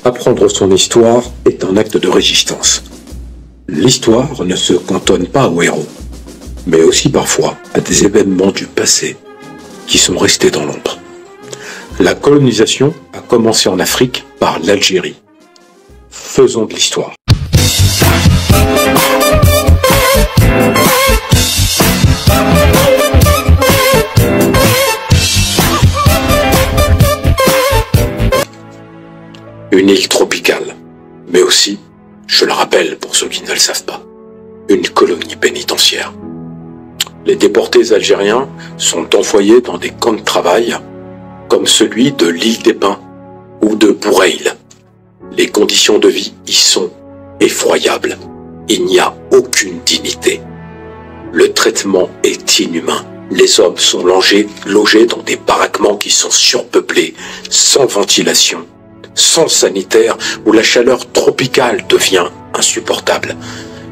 Apprendre son histoire est un acte de résistance. L'histoire ne se cantonne pas aux héros, mais aussi parfois à des événements du passé qui sont restés dans l'ombre. La colonisation a commencé en Afrique par l'Algérie. Faisons de l'histoire. Une île tropicale, mais aussi, je le rappelle pour ceux qui ne le savent pas, une colonie pénitentiaire. Les déportés algériens sont envoyés dans des camps de travail comme celui de l'île des Pins ou de Boureil. Les conditions de vie y sont effroyables. Il n'y a aucune dignité. Le traitement est inhumain. Les hommes sont logés dans des baraquements qui sont surpeuplés, sans ventilation, sans sanitaire, où la chaleur tropicale devient insupportable.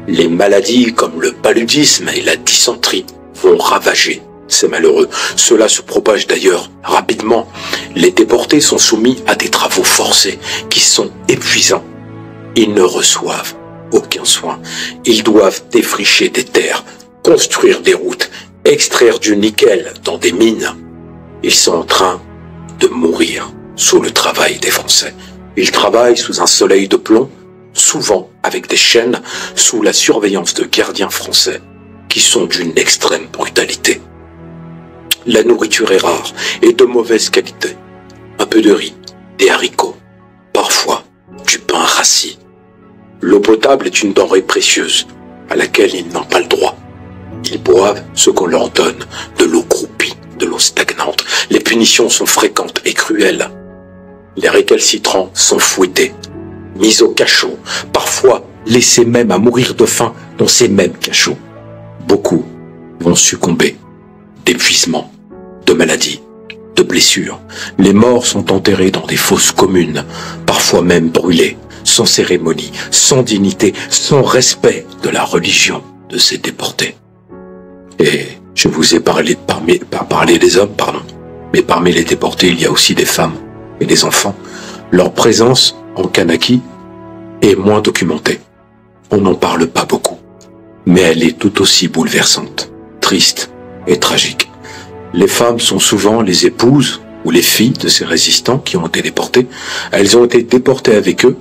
Les maladies comme le paludisme et la dysenterie vont ravager ces malheureux. Cela se propage d'ailleurs rapidement. Les déportés sont soumis à des travaux forcés qui sont épuisants. Ils ne reçoivent aucun soin. Ils doivent défricher des terres, construire des routes, extraire du nickel dans des mines. Ils sont en train de mourir sous le travail des Français. Ils travaillent sous un soleil de plomb, souvent avec des chaînes, sous la surveillance de gardiens français qui sont d'une extrême brutalité. La nourriture est rare et de mauvaise qualité. Un peu de riz, des haricots, parfois du pain rassis. L'eau potable est une denrée précieuse à laquelle ils n'ont pas le droit. Ils boivent ce qu'on leur donne, de l'eau croupie, de l'eau stagnante. Les punitions sont fréquentes et cruelles. Les récalcitrants sont fouettés, mis au cachot, parfois laissés même à mourir de faim dans ces mêmes cachots. Beaucoup vont succomber d'épuisement, de maladies, de blessures. Les morts sont enterrés dans des fosses communes, parfois même brûlés, sans cérémonie, sans dignité, sans respect de la religion de ces déportés. Et je vous ai parlé des hommes, mais parmi les déportés, il y a aussi des femmes et des enfants. Leur présence en Kanaki est moins documentée. On n'en parle pas beaucoup, mais elle est tout aussi bouleversante, triste et tragique. Les femmes sont souvent les épouses ou les filles de ces résistants qui ont été déportés. Elles ont été déportées avec eux,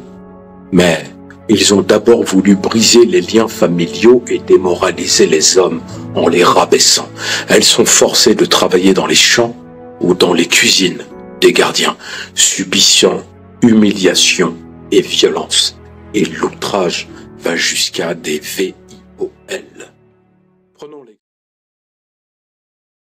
mais ils ont d'abord voulu briser les liens familiaux et démoraliser les hommes en les rabaissant. Elles sont forcées de travailler dans les champs ou dans les cuisines des gardiens, subissant humiliation et violence. Et l'outrage va jusqu'à des VIOL. Prenons l'exemple.